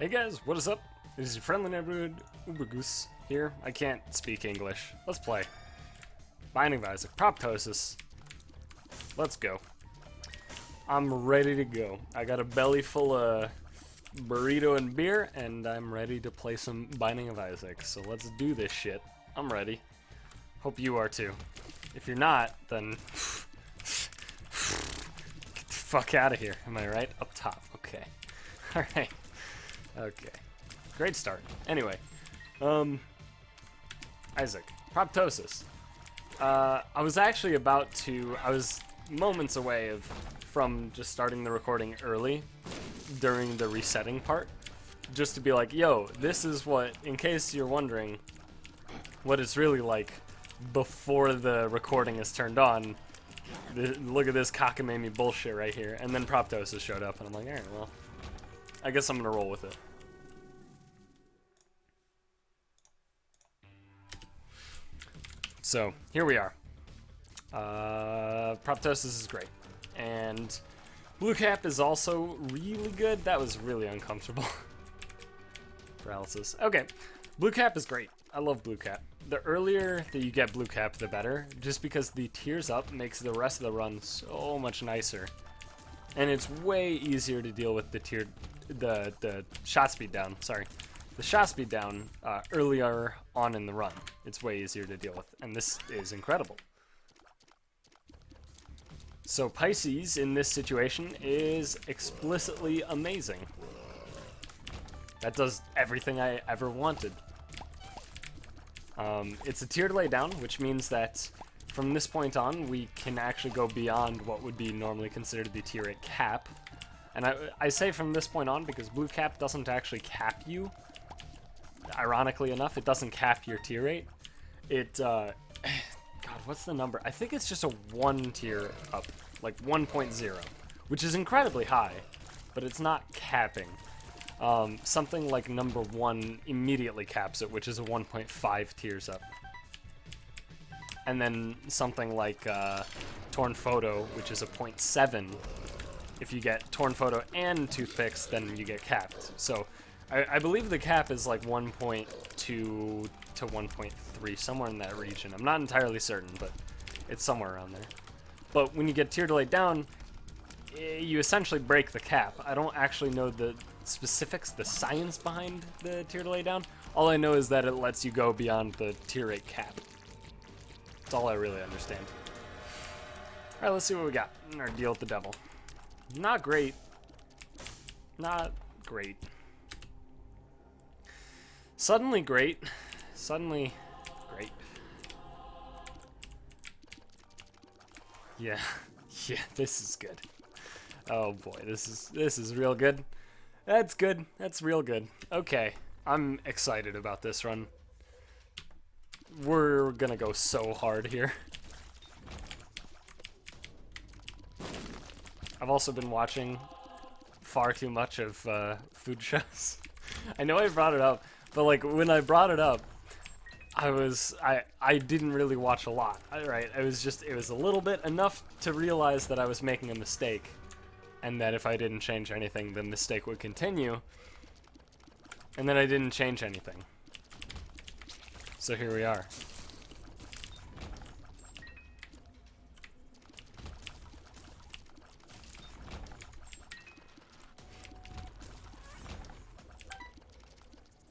Hey guys, what is up? It is your friendly neighborhood Ubergoose here. I can't speak English. Let's play. Binding of Isaac, Proptosis. Let's go. I'm ready to go. I got a belly full of burrito and beer, and I'm ready to play some Binding of Isaac. So let's do this shit. I'm ready. Hope you are too. If you're not, then get the fuck out of here. Am I right? Up top. Okay. Alright. Okay. Great start. Anyway. Isaac. Proptosis. I was actually I was moments away from just starting the recording early during the resetting part. Just to be like, yo, this is what, in case you're wondering what it's really like before the recording is turned on. Look at this cockamamie bullshit right here. And then Proptosis showed up, and I'm like, alright, well, I guess I'm gonna roll with it. So, here we are. Proptosis is great. And Blue Cap is also really good. That was really uncomfortable. Paralysis. Okay, Blue Cap is great. I love Blue Cap. The earlier that you get Blue Cap, the better. Just because the tears up makes the rest of the run so much nicer. And it's way easier to deal with the shot speed down, sorry. The shot speed down earlier on in the run. It's way easier to deal with, and this is incredible. So Pisces in this situation is explicitly amazing. That does everything I ever wanted. It's a tier delay down, which means that from this point on, we can actually go beyond what would be normally considered the tier 8 cap. And I say from this point on because Blue Cap doesn't actually cap you. Ironically enough, it doesn't cap your tier 8. It, God, what's the number? I think it's just a 1 tier up, like 1.0, which is incredibly high, but it's not capping. Something like number 1 immediately caps it, which is a 1.5 tiers up. And then something like Torn Photo, which is a 0.7. If you get Torn Photo and Toothpicks, then you get capped. So I believe the cap is like 1.2 to 1.3, somewhere in that region. I'm not entirely certain, but it's somewhere around there. But when you get tier delay down, you essentially break the cap. I don't actually know the specifics, the science behind the tier delay down. All I know is that it lets you go beyond the tier 8 cap. That's all I really understand. Alright, let's see what we got in our deal with the devil. Not great. Not great. Suddenly great. Suddenly great. Yeah. Yeah, this is good. Oh boy, this is real good. That's good. That's real good. Okay. I'm excited about this run. We're gonna go so hard here. I've also been watching far too much of food shows. I know I brought it up, but like when I brought it up, I didn't really watch a lot. Right? It was a little bit enough to realize that I was making a mistake, and that if I didn't change anything, the mistake would continue. And then I didn't change anything. So here we are.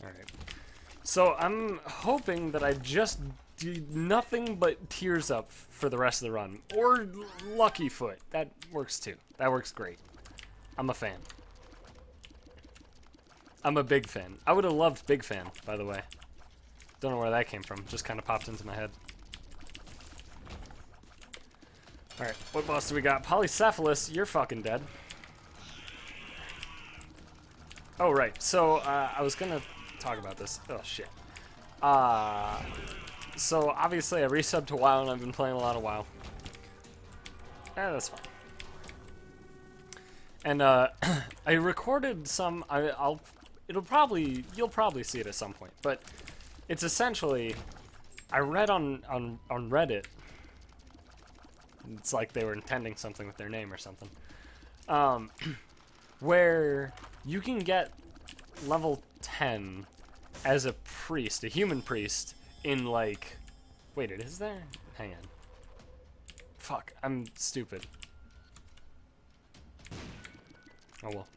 Alright. So I'm hoping that I just do nothing but tears up for the rest of the run. Or Lucky Foot. That works too. That works great. I'm a fan. I'm a big fan. I would have loved Big Fan, by the way. Don't know where that came from. Just kind of popped into my head. Alright, what boss do we got? Polycephalus, you're fucking dead. Oh, right. So, I was gonna talk about this. Oh, shit. So, obviously, I resubbed to WoW, and I've been playing a lot of WoW. That's fine. And, I recorded some... you'll probably see it at some point, but it's essentially... I read on Reddit... It's like they were intending something with their name or something. Where you can get level 10 as a priest, a human priest, in like... Wait, it is there? Hang on. Fuck, I'm stupid. Oh well.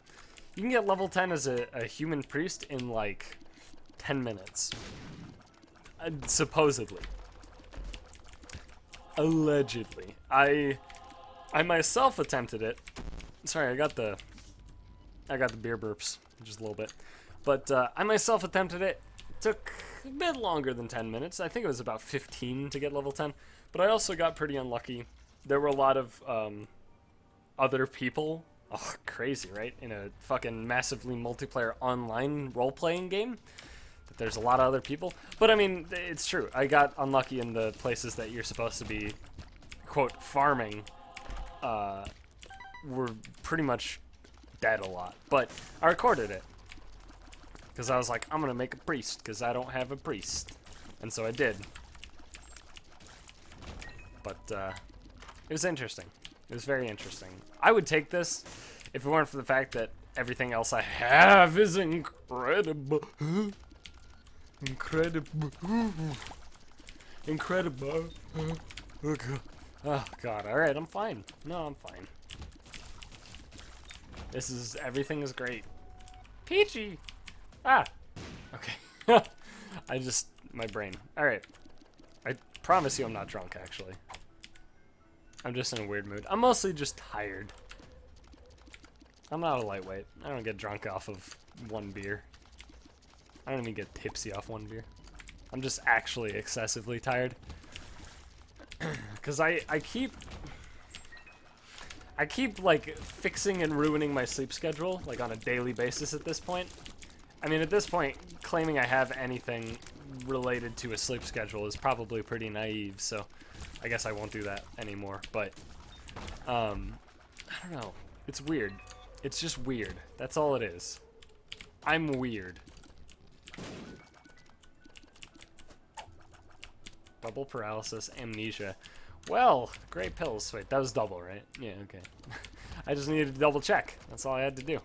You can get level 10 as a human priest in like 10 minutes. Supposedly. Allegedly. I myself attempted it. Sorry, I got the beer burps just a little bit. But I myself attempted it. It took a bit longer than 10 minutes. I think it was about 15 to get level 10. But I also got pretty unlucky. There were a lot of other people. Oh, crazy, right? In a fucking massively multiplayer online role-playing game. That there's a lot of other people. But I mean, it's true. I got unlucky in the places that you're supposed to be, quote, farming. Were pretty much dead a lot. But I recorded it. Because I was like, I'm going to make a priest. Because I don't have a priest. And so I did. But it was interesting. It was very interesting. I would take this if it weren't for the fact that everything else I have is incredible. Incredible. Incredible. Oh, God. All right, I'm fine. No, I'm fine. Everything is great. Peachy! Ah! Okay. My brain. All right. I promise you I'm not drunk, actually. I'm just in a weird mood. I'm mostly just tired. I'm not a lightweight. I don't get drunk off of one beer. I don't even get tipsy off one beer. I'm just actually excessively tired. Because I keep, like, fixing and ruining my sleep schedule, like, on a daily basis at this point. I mean, at this point, claiming I have anything related to a sleep schedule is probably pretty naive, so I guess I won't do that anymore. But, I don't know. It's weird. It's just weird. That's all it is. I'm weird. Double paralysis, amnesia. Well, great pills. Wait, that was double, right? Yeah, okay. I just needed to double check. That's all I had to do.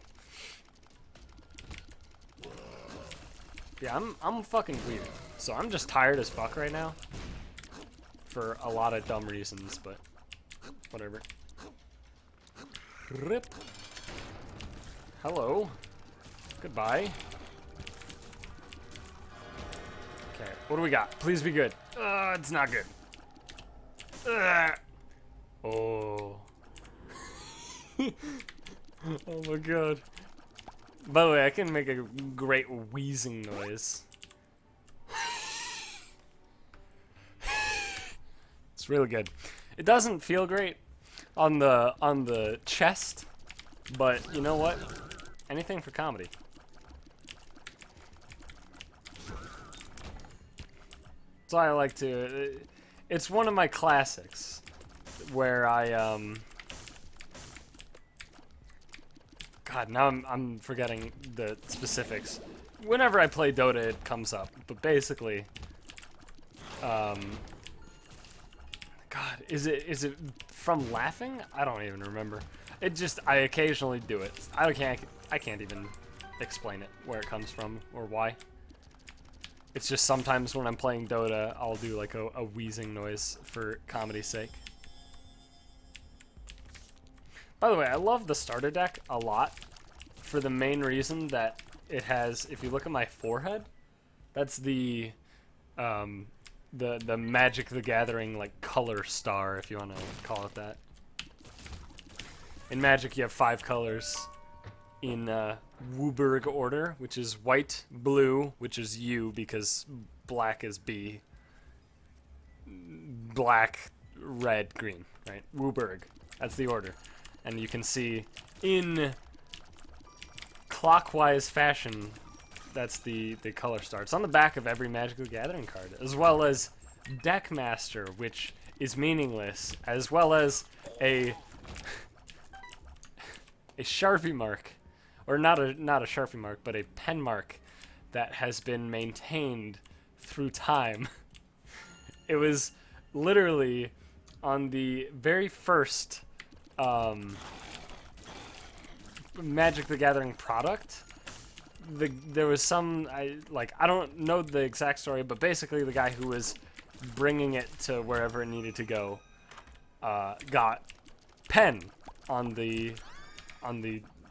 Yeah, I'm fucking weird. So I'm just tired as fuck right now. For a lot of dumb reasons, but whatever. Rip. Hello. Goodbye. Okay, what do we got? Please be good. It's not good. Oh. Oh my god. By the way, I can make a great wheezing noise. It's really good. It doesn't feel great on the chest, but you know what? Anything for comedy. So I like to. It's one of my classics, where I God, now I'm forgetting the specifics. Whenever I play Dota, it comes up, but basically, God, is it from laughing? I don't even remember. I occasionally do it. I can't even explain it where it comes from or why. It's just sometimes when I'm playing Dota, I'll do like a wheezing noise for comedy's sake. By the way, I love the starter deck a lot for the main reason that it has, if you look at my forehead, that's the Magic the Gathering like color star, if you want to call it that. In Magic, you have 5 colors in WUBRG order, which is white, blue, which is U because black is B, black, red, green, right? WUBRG. That's the order. And you can see in clockwise fashion, that's the color star. It's on the back of every Magic the Gathering card, as well as Deckmaster, which is meaningless, as well as a Sharpie mark, or not a Sharpie mark, but a pen mark that has been maintained through time. It was literally on the very first Magic the Gathering product. there was some I don't know the exact story, but basically the guy who was bringing it to wherever it needed to go got pen on the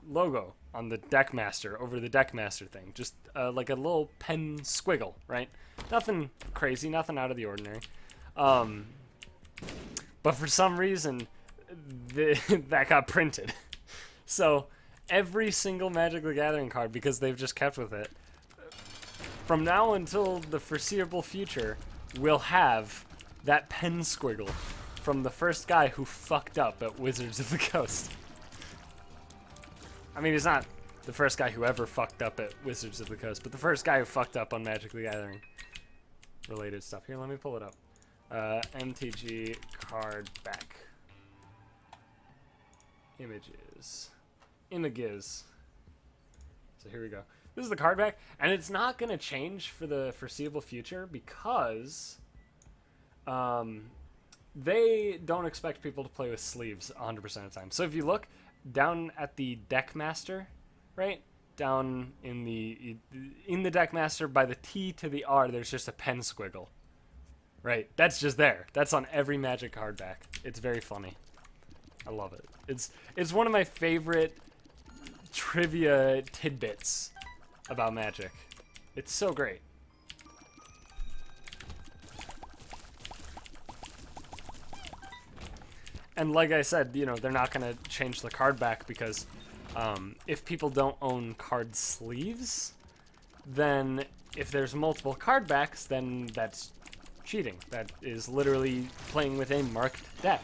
logo on the Deckmaster over the Deckmaster thing, just like a little pen squiggle, right? Nothing crazy, nothing out of the ordinary. But for some reason, that got printed. So every single Magic the Gathering card, because they've just kept with it, from now until the foreseeable future, will have that pen squiggle from the first guy who fucked up at Wizards of the Coast. I mean, he's not the first guy who ever fucked up at Wizards of the Coast, but the first guy who fucked up on Magic the Gathering related stuff. Here, let me pull it up. MTG card back. Images. So here we go. This is the card back, and it's not going to change for the foreseeable future because they don't expect people to play with sleeves 100% of the time. So if you look down at the Deckmaster, right? Down in the Deckmaster by the T to the R, there's just a pen squiggle. Right? That's just there. That's on every Magic card back. It's very funny. I love it. It's one of my favorite trivia tidbits about Magic. It's so great. And like I said, you know, they're not going to change the card back because if people don't own card sleeves, then if there's multiple card backs, then that's cheating. That is literally playing with a marked deck.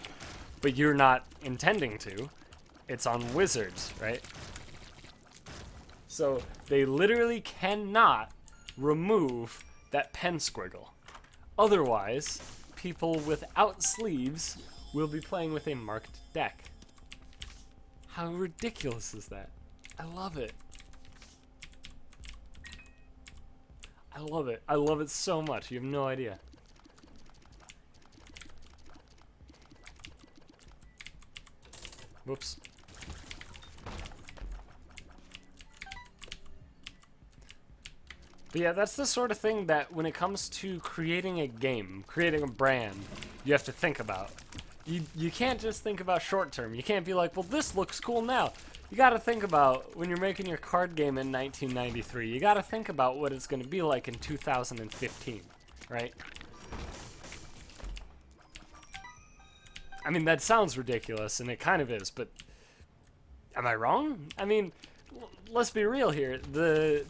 But you're not intending to. It's on Wizards, right? So they literally cannot remove that pen squiggle. Otherwise, people without sleeves will be playing with a marked deck. How ridiculous is that? I love it. I love it. I love it so much. You have no idea. Whoops. But yeah, that's the sort of thing that when it comes to creating a game, creating a brand, you have to think about. You can't just think about short term. You can't be like, well, this looks cool now. You gotta think about when you're making your card game in 1993, you gotta think about what it's gonna be like in 2015, right? I mean, that sounds ridiculous, and it kind of is, but am I wrong? I mean, let's be real here. The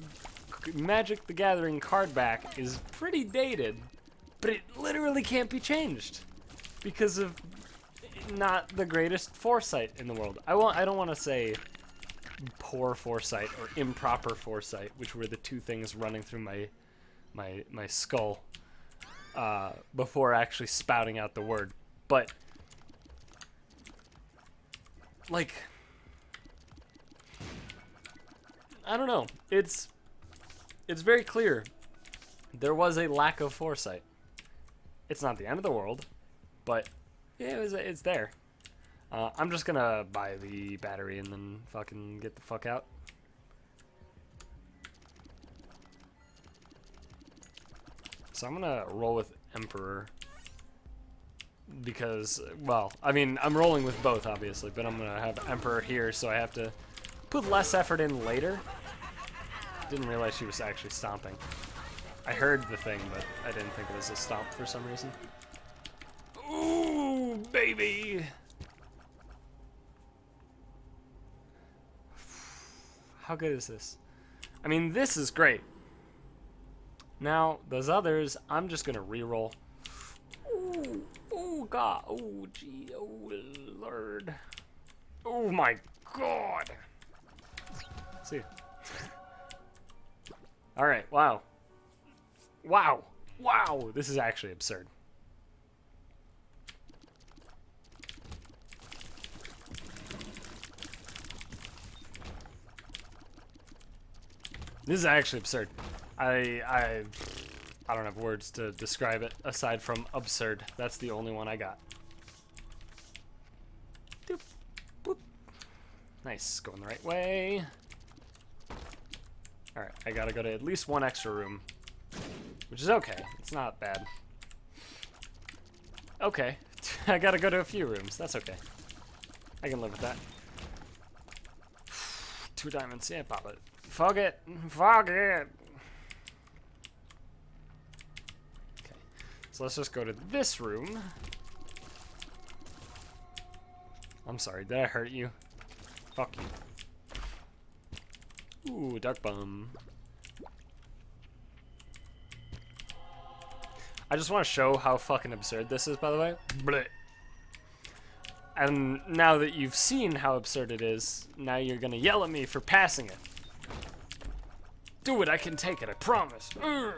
Magic the Gathering card back is pretty dated, but it literally can't be changed because of not the greatest foresight in the world. I don't want to say poor foresight or improper foresight, which were the two things running through my skull before actually spouting out the word. But like, I don't know. It's very clear there was a lack of foresight. It's not the end of the world, but yeah, it's there. I'm just gonna buy the battery and then fucking get the fuck out. So I'm gonna roll with Emperor because, well, I mean, I'm rolling with both, obviously, but I'm gonna have Emperor here, so I have to put less effort in later. Didn't realize she was actually stomping. I heard the thing, but I didn't think it was a stomp for some reason. Ooh, baby! How good is this? I mean, this is great. Now, those others, I'm just gonna reroll. Ooh, oh god, oh gee, oh lord. Oh my god! See. Alright, wow. Wow! Wow! This is actually absurd. This is actually absurd. I don't have words to describe it aside from absurd. That's the only one I got. Doop, boop. Nice, going the right way. Alright, I gotta go to at least one extra room. Which is okay. It's not bad. Okay. I gotta go to a few rooms. That's okay. I can live with that. 2 diamonds. Yeah, pop it. Fog it. Fog it. Okay. So let's just go to this room. I'm sorry. Did I hurt you? Fuck you. Ooh, dark bum. I just want to show how fucking absurd this is, by the way. Blech. And now that you've seen how absurd it is, now you're gonna yell at me for passing it. Do it, I can take it, I promise. Urgh.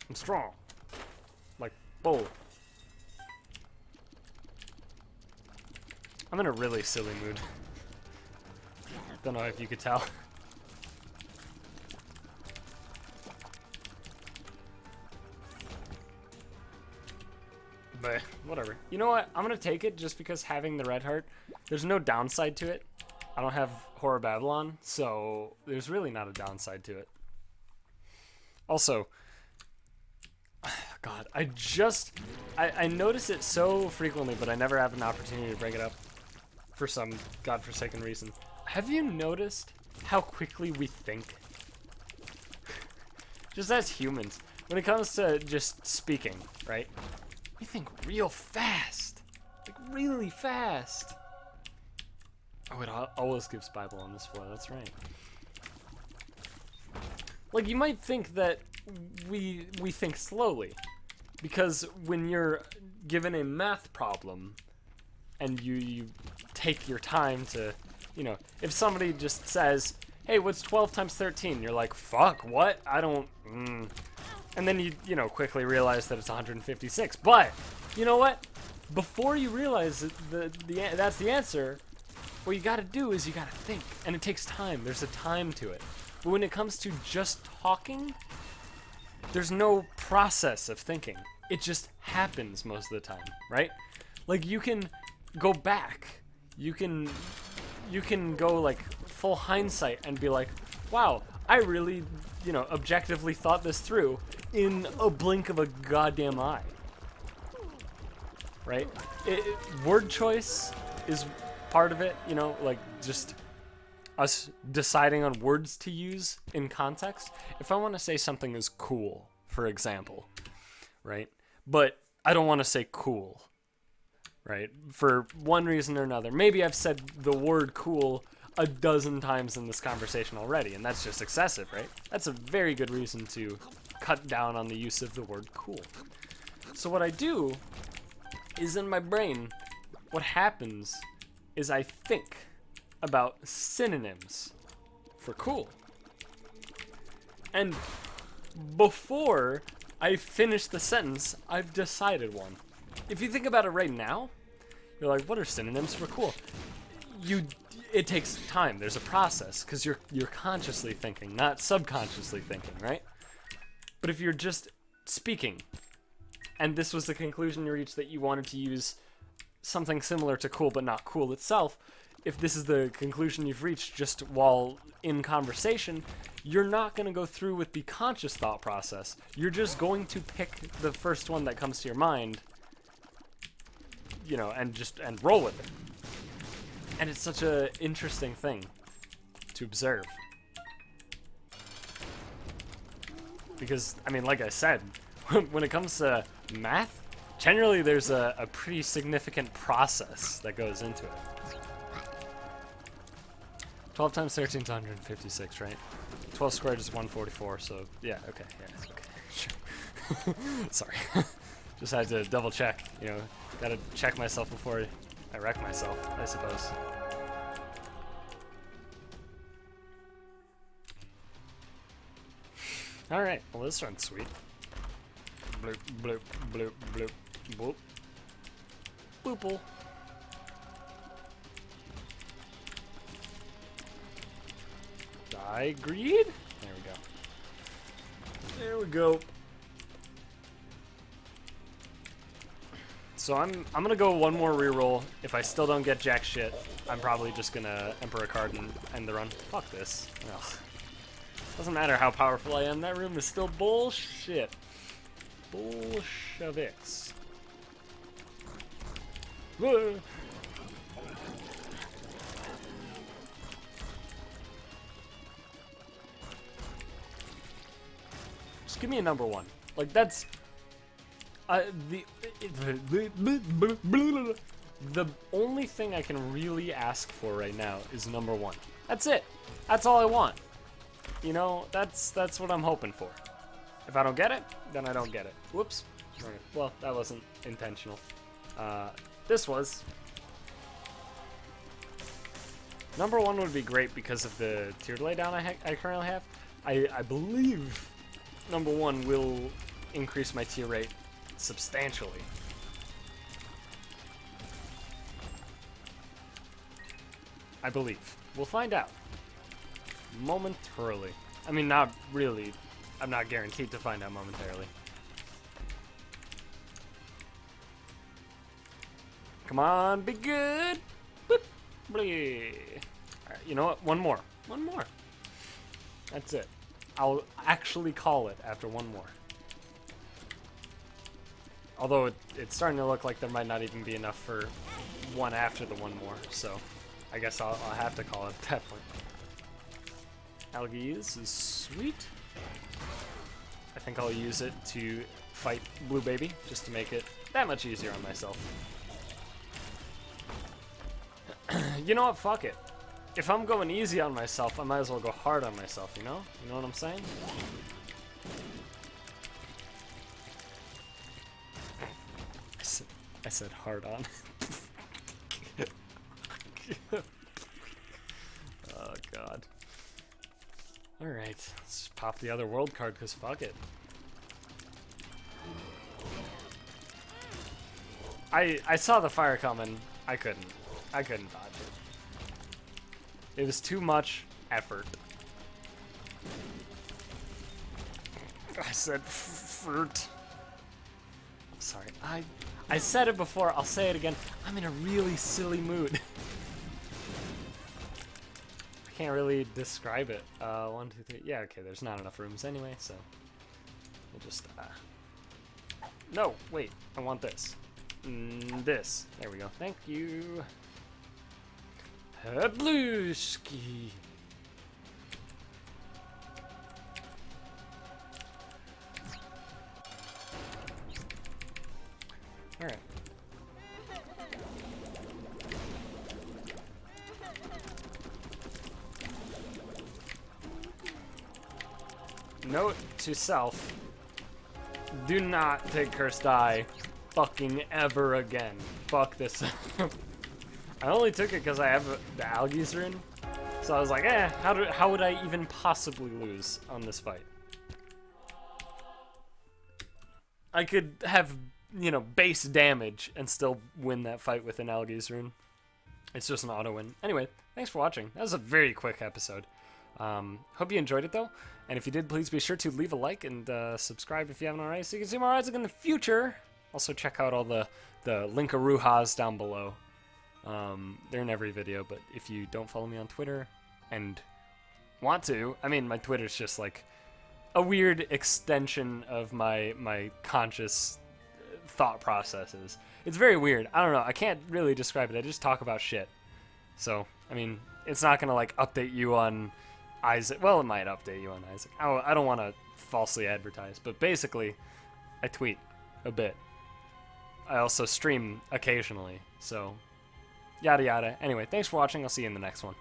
I'm strong. Like, bull. I'm in a really silly mood. Don't know if you could tell. But whatever. You know what? I'm gonna take it just because having the red heart, there's no downside to it. I don't have Horror Babylon, so there's really not a downside to it. Also, God, I notice it so frequently, but I never have an opportunity to bring it up for some godforsaken reason. Have you noticed how quickly we think? Just as humans, when it comes to just speaking, right? We think real fast. Like, really fast. Oh, it always gives Bible on this floor. That's right. Like, you might think that we think slowly. Because when you're given a math problem and you take your time to, you know, if somebody just says, hey, what's 12 times 13? You're like, fuck, what? I don't... And then you know, quickly realize that it's 156. But, you know what? Before you realize that's the answer, what you gotta do is you gotta think. And it takes time. There's a time to it. But when it comes to just talking, there's no process of thinking. It just happens most of the time, right? Like, you can go back. You can go, like, full hindsight and be like, wow, I really, you know, objectively thought this through in a blink of a goddamn eye. Right? Word choice is part of it, you know, like just us deciding on words to use in context. If I want to say something is cool, for example, right? But I don't want to say cool, right? For one reason or another. Maybe I've said the word cool a dozen times in this conversation already, and that's just excessive, right? That's a very good reason to cut down on the use of the word cool. So what I do is, in my brain, what happens is I think about synonyms for cool. And before I finish the sentence, I've decided one. If you think about it right now, you're like, what are synonyms for cool? It takes time. There's a process, because you're consciously thinking, not subconsciously thinking, right? But if you're just speaking, and this was the conclusion you reached, that you wanted to use something similar to cool but not cool itself, if this is the conclusion you've reached just while in conversation, you're not going to go through with the conscious thought process. You're just going to pick the first one that comes to your mind, you know, and roll with it. And it's such an interesting thing to observe. Because, I mean, like I said, when it comes to math, generally there's a pretty significant process that goes into it. 12 times 13 is 156, right? 12 squared is 144, so yeah, okay, sure. Sorry. Just had to double check, you know, gotta check myself before I wreck myself, I suppose. Alright, well this one's sweet. Bloop, bloop, bloop, bloop, boop. Boople. Die greed? There we go. There we go. So I'm gonna go one more reroll. If I still don't get jack shit, I'm probably just gonna Emperor card and end the run. Fuck this. Ugh. Doesn't matter how powerful I am, that room is still bullshit. Bolsheviks. Whoa. Just give me a number 1. Like, that's... the only thing I can really ask for right now is number 1. That's it. That's all I want. You know, that's what I'm hoping for. If I don't get it, then I don't get it. Whoops. Okay. Well, that wasn't intentional. This was. Number 1 would be great because of the tier laydown I currently have. I believe number 1 will increase my tier rate substantially. I believe. We'll find out. Momentarily. I mean, not really. I'm not guaranteed to find out momentarily. Come on, be good. Boop. Alright, you know what? One more. One more. That's it. I'll actually call it after one more. Although it's starting to look like there might not even be enough for one after the one more, so I guess I'll have to call it at that point. Algiz is sweet. I think I'll use it to fight Blue Baby, just to make it that much easier on myself. You know what? Fuck it. If I'm going easy on myself, I might as well go hard on myself, you know? You know what I'm saying? I said hard on. Oh, God. Alright, let's just pop the other world card, because fuck it. I saw the fire coming. I couldn't dodge it. It was too much effort. I said fruit. I'm sorry. I said it before. I'll say it again. I'm in a really silly mood. I can't really describe it. 1, 2, 3. Yeah, okay. There's not enough rooms anyway, so we'll just. No, wait. I want this. This. There we go. Thank you. Blueski. All right. Note to self: do not take Cursed Eye fucking ever again. Fuck this. I only took it because I have the Algiz rune, so I was like, how would I even possibly lose on this fight? I could have, you know, base damage and still win that fight with an Algiz rune. It's just an auto win. Anyway, thanks for watching. That was a very quick episode. Hope you enjoyed it though, and if you did, please be sure to leave a like and subscribe if you haven't already, so you can see more Isaac in the future. Also, check out all the Linkaruhas down below. They're in every video, but if you don't follow me on Twitter and want to, I mean, my Twitter's just like a weird extension of my conscious thought processes. It's very weird. I don't know. I can't really describe it. I just talk about shit. So, I mean, it's not gonna like update you on Isaac. Well, it might update you on Isaac. I don't want to falsely advertise, but basically, I tweet a bit. I also stream occasionally, so yada yada. Anyway, thanks for watching. I'll see you in the next one.